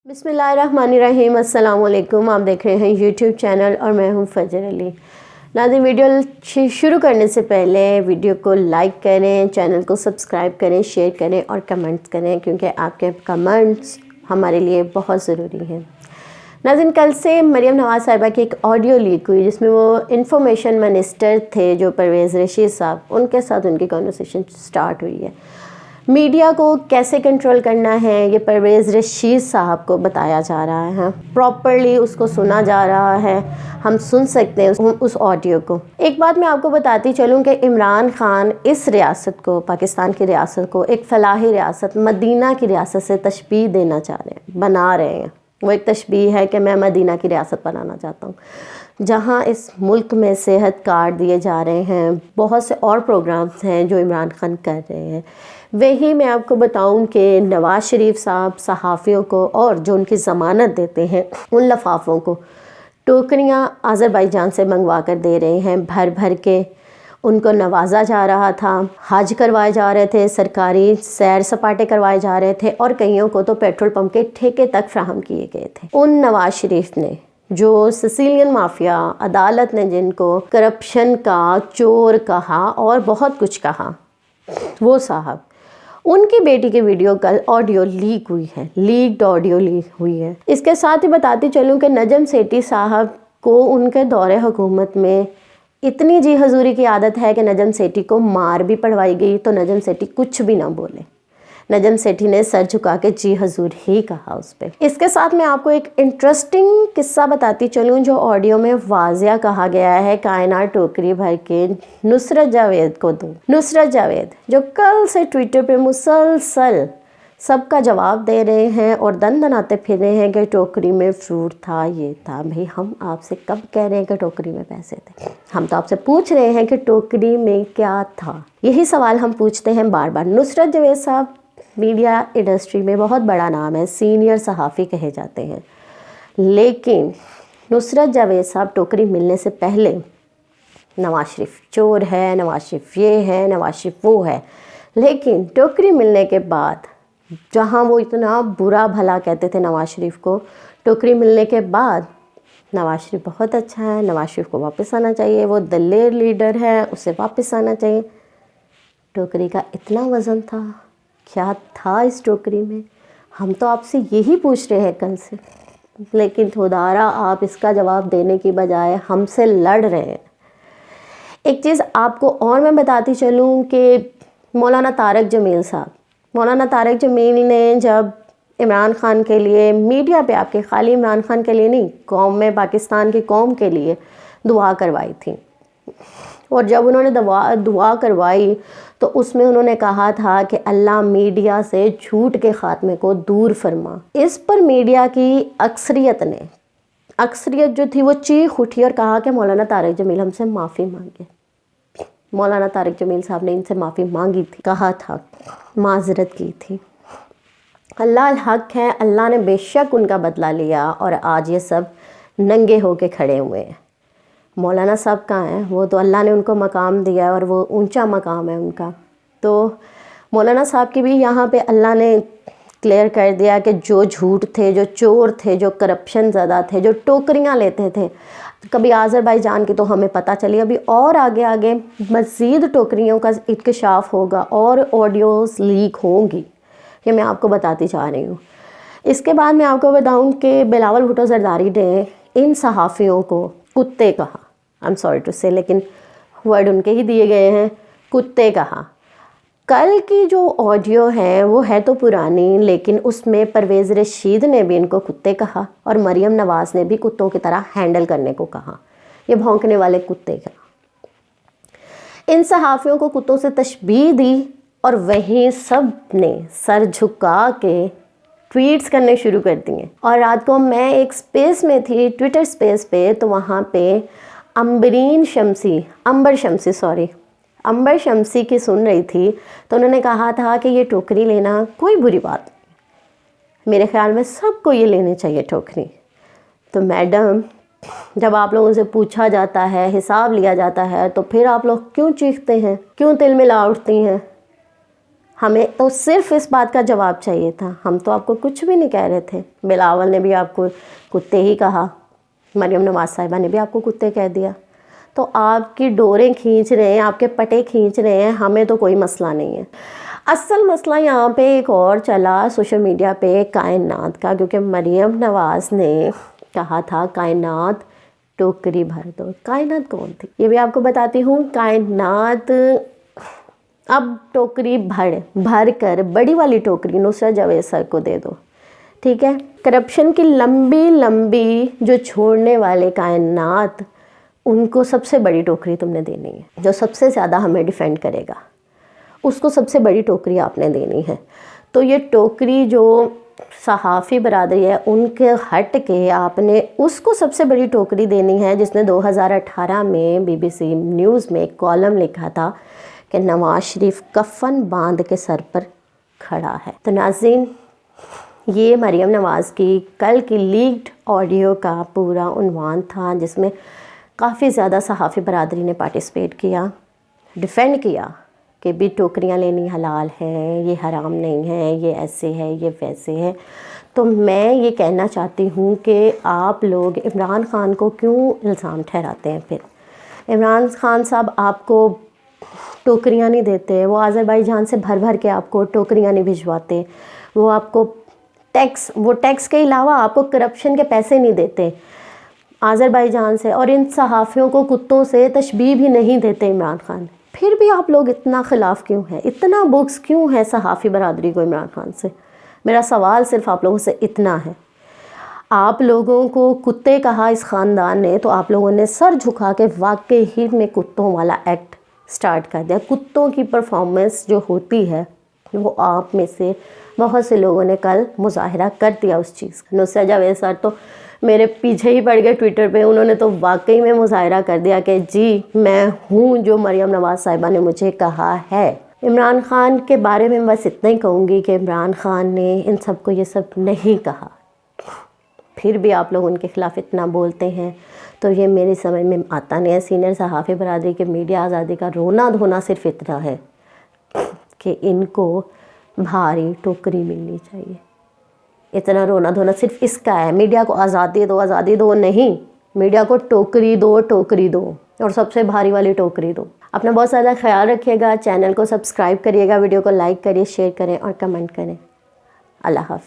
बिस्मिल्लाहिर्रहमानिर्रहीम। अस्सलाम वालेकुम। आप देख रहे हैं यूट्यूब चैनल और मैं हूं फजर अली। नाज़रीन, वीडियो शुरू करने से पहले वीडियो को लाइक करें, चैनल को सब्सक्राइब करें, शेयर करें और कमेंट्स करें, क्योंकि आपके कमेंट्स हमारे लिए बहुत ज़रूरी हैं। नाज़रीन, कल से मरियम नवाज़ साहिबा की एक ऑडियो लीक हुई जिसमें वो इंफॉर्मेशन मिनिस्टर थे जो परवेज़ रशीद साहब, उनके साथ उनकी कन्वर्सेशन स्टार्ट हुई है। मीडिया को कैसे कंट्रोल करना है ये परवेज़ रशीद साहब को बताया जा रहा है, प्रॉपरली उसको सुना जा रहा है, हम सुन सकते हैं उस ऑडियो को। एक बात मैं आपको बताती चलूँ कि इमरान खान इस रियासत को, पाकिस्तान की रियासत को एक फलाही रियासत, मदीना की रियासत से तशबीह देना चाह रहे हैं, बना रहे हैं। वो एक तशबीह है कि मैं मदीना की रियासत बनाना चाहता हूँ, जहाँ इस मुल्क में सेहत कार्ड दिए जा रहे हैं, बहुत से और प्रोग्राम्स हैं जो इमरान खान कर रहे हैं। वही मैं आपको बताऊं कि नवाज़ शरीफ साहब सहाफ़ियों को और जो उनकी ज़मानत देते हैं उन लफाफों को टोकरियाँ आज़रबाईजान से मंगवा कर दे रहे हैं, भर भर के उनको नवाजा जा रहा था, हज करवाए जा रहे थे, सरकारी सैर सपाटे करवाए जा रहे थे और कईयों को तो पेट्रोल पंप के ठेके तक फ्राहम किए गए थे। उन नवाज शरीफ ने जो सिसिलियन माफिया, अदालत ने जिनको करप्शन का चोर कहा और बहुत कुछ कहा, वो साहब, उनकी बेटी की वीडियो कल ऑडियो लीक हुई है, लीक्ड ऑडियो लीक हुई है। इसके साथ ही बताती चलूँ कि नजम सेठी साहब को उनके दौरे हुकूमत में इतनी जी हजूरी की आदत है कि नजम सेठी को मार भी पड़वाई गई तो नजम सेठी कुछ भी ना बोले। नजम सेठी ने सर झुका के जी हजूर ही कहा उस पर। इसके साथ मैं आपको एक इंटरेस्टिंग किस्सा बताती चलूँ जो ऑडियो में वाज़िया कहा गया है। कायनात टोकरी भर के नुसरत जावेद को दो। नुसरत जावेद जो कल से ट्विटर पे मुसलसल सबका जवाब दे रहे हैं और दनाते फिर रहे हैं कि टोकरी में फ्रूट था, ये था। भाई, हम आपसे कब कह रहे हैं कि टोकरी में पैसे थे? हम तो आपसे पूछ रहे हैं कि टोकरी में क्या था। यही सवाल हम पूछते हैं बार बार। नुसरत जावेद साहब मीडिया इंडस्ट्री में बहुत बड़ा नाम है, सीनियर सहाफ़ी कहे जाते हैं, लेकिन नुसरत जावेद साहब टोकरी मिलने से पहले नवाज शरीफ चोर है, नवाज शरीफ ये है, नवाज शरीफ वो है, लेकिन टोकरी मिलने के बाद जहां वो इतना बुरा भला कहते थे नवाज शरीफ को, टोकरी मिलने के बाद नवाज शरीफ बहुत अच्छा है, नवाज शरीफ को वापस आना चाहिए, वो दलेर लीडर है, उसे वापस आना चाहिए। टोकरी का इतना वज़न था, क्या था इस टोकरी में? हम तो आपसे यही पूछ रहे हैं कल से, लेकिन खुदारा आप इसका जवाब देने की बजाय हमसे लड़ रहे हैं। एक चीज़ आपको और मैं बताती चलूँ कि मौलाना तारक जमील साहब, मौलाना तारक जमील ने जब इमरान खान के लिए मीडिया पे, आपके खाली इमरान खान के लिए नहीं, कौम में, पाकिस्तान की कौम के लिए दुआ करवाई थी, और जब उन्होंने दुआ करवाई तो उसमें उन्होंने कहा था कि अल्लाह मीडिया से झूठ के ख़ात्मे को दूर फरमा। इस पर मीडिया की अक्सरियत जो थी वो चीख उठी और कहा कि मौलाना तारक जमील हमसे माफ़ी मांगे। मौलाना तारक जमील साहब ने इनसे माफ़ी मांगी थी, कहा था, माजरत की थी। अल्लाह हक है, अल्लाह ने बेशक उनका बदला लिया और आज ये सब नंगे होके खड़े हुए हैं। मौलाना साहब कहाँ हैं? वो तो अल्लाह ने उनको मकाम दिया है और वो ऊंचा मकाम है उनका। तो मौलाना साहब की भी यहाँ पे अल्लाह ने क्लियर कर दिया कि जो झूठ थे, जो चोर थे, जो करप्शन ज़्यादा थे, जो टोकरियाँ लेते थे, कभी आज़रबाईजान की तो हमें पता चली, अभी और आगे आगे मज़ीद टोकरियों का इंकशाफ होगा और ऑडियोज़ लीक होंगी, ये मैं आपको बताती जा रही हूँ। इसके बाद मैं आपको बताऊँ कि बिलावल भुट्टो ज़रदारी ने इन सहाफ़ियों को कुत्ते कहा। आई एम सॉरी टू से, लेकिन वर्ड उनके ही दिए गए हैं, कुत्ते कहा। कल की जो ऑडियो है वो है तो पुरानी, लेकिन उसमें परवेज़ रशीद ने भी इनको कुत्ते कहा और मरियम नवाज़ ने भी कुत्तों की तरह हैंडल करने को कहा, ये भौंकने वाले कुत्ते का। इन सहाफ़ियों को कुत्तों से तशबीह दी और वहीं सब ने सर झुका के ट्वीट्स करने शुरू कर दिए। और रात को मैं एक स्पेस में थी, ट्विटर स्पेस पे, तो वहाँ पे अंबर शमसी की सुन रही थी, तो उन्होंने कहा था कि ये टोकरी लेना कोई बुरी बात नहीं, मेरे ख्याल में सबको ये लेनी चाहिए टोकरी। तो मैडम, जब आप लोगों से पूछा जाता है, हिसाब लिया जाता है, तो फिर आप लोग क्यों चीखते हैं, क्यों तिलमिला उठती हैं? ہمیں تو صرف اس بات کا جواب چاہیے تھا، ہم تو آپ کو کچھ بھی نہیں کہہ رہے تھے۔ بلاول نے بھی آپ کو کتے ہی کہا، مریم نواز صاحبہ نے بھی آپ کو کتے کہہ دیا، تو آپ کی ڈوریں کھینچ رہے ہیں، آپ کے پٹے کھینچ رہے ہیں، ہمیں تو کوئی مسئلہ نہیں ہے۔ اصل مسئلہ یہاں پہ ایک اور چلا سوشل میڈیا پہ کائنات کا، کیونکہ مریم نواز نے کہا تھا کائنات ٹوکری بھر دو۔ کائنات کون تھی یہ بھی آپ کو بتاتی ہوں۔ کائنات اب ٹوکری بھر کر بڑی والی ٹوکری نصرت جاوید سر کو دے دو، ٹھیک ہے۔ کرپشن کی لمبی جو چھوڑنے والے کائنات، ان کو سب سے بڑی ٹوکری تم نے دینی ہے۔ جو سب سے زیادہ ہمیں ڈیفینڈ کرے گا اس کو سب سے بڑی ٹوکری آپ نے دینی ہے۔ تو یہ ٹوکری جو صحافی برادری ہے ان کے ہٹ کے آپ نے اس کو سب سے بڑی ٹوکری دینی ہے، جس نے 2018 میں BBC نیوز میں ایک کالم لکھا تھا کہ نواز شریف کفن باندھ کے سر پر کھڑا ہے۔ تو ناظرین، یہ مریم نواز کی کل کی لیکڈ آڈیو کا پورا عنوان تھا، جس میں کافی زیادہ صحافی برادری نے پارٹیسپیٹ کیا، ڈیفینڈ کیا کہ بھی ٹوکریاں لینی حلال ہے، یہ حرام نہیں ہے، یہ ایسے ہے، یہ ویسے ہے۔ تو میں یہ کہنا چاہتی ہوں کہ آپ لوگ عمران خان کو کیوں الزام ٹھہراتے ہیں؟ پھر عمران خان صاحب آپ کو ٹوکریاں نہیں دیتے، وہ آذربائیجان سے بھر کے آپ کو ٹوکریاں نہیں بھجواتے، وہ آپ کو ٹیکس کے علاوہ آپ کو کرپشن کے پیسے نہیں دیتے آذربائیجان سے، اور ان صحافیوں کو کتوں سے تشبیہ بھی نہیں دیتے عمران خان۔ پھر بھی آپ لوگ اتنا خلاف کیوں ہیں؟ اتنا بغض کیوں ہے صحافی برادری کو عمران خان سے؟ میرا سوال صرف آپ لوگوں سے اتنا ہے۔ آپ لوگوں کو کتے کہا اس خاندان نے، تو آپ لوگوں نے سر جھکا کے واقعی ہی میں کتوں والا ایکٹ سٹارٹ کر دیا۔ کتوں کی پرفارمنس جو ہوتی ہے وہ آپ میں سے بہت سے لوگوں نے کل مظاہرہ کر دیا اس چیز کا۔ نصرت جاوید سر تو میرے پیچھے ہی پڑ گئے ٹویٹر پہ، انہوں نے تو واقعی میں مظاہرہ کر دیا کہ جی میں ہوں جو مریم نواز صاحبہ نے مجھے کہا ہے۔ عمران خان کے بارے میں بس اتنا ہی کہوں گی کہ عمران خان نے ان سب کو یہ سب نہیں کہا، پھر بھی آپ لوگ ان کے خلاف اتنا بولتے ہیں، تو یہ میری سمجھ میں آتا نہیں ہے۔ سینئر صحافی برادری کے میڈیا آزادی کا رونا دھونا صرف اتنا ہے کہ ان کو بھاری ٹوکری ملنی چاہیے۔ اتنا رونا دھونا صرف اس کا ہے۔ میڈیا کو آزادی دو نہیں، میڈیا کو ٹوکری دو اور سب سے بھاری والی ٹوکری دو۔ اپنا بہت زیادہ خیال رکھیے گا، چینل کو سبسکرائب کریے گا، ویڈیو کو لائک کریے، شیئر کریں اور کمنٹ کریں۔ اللہ حافظ۔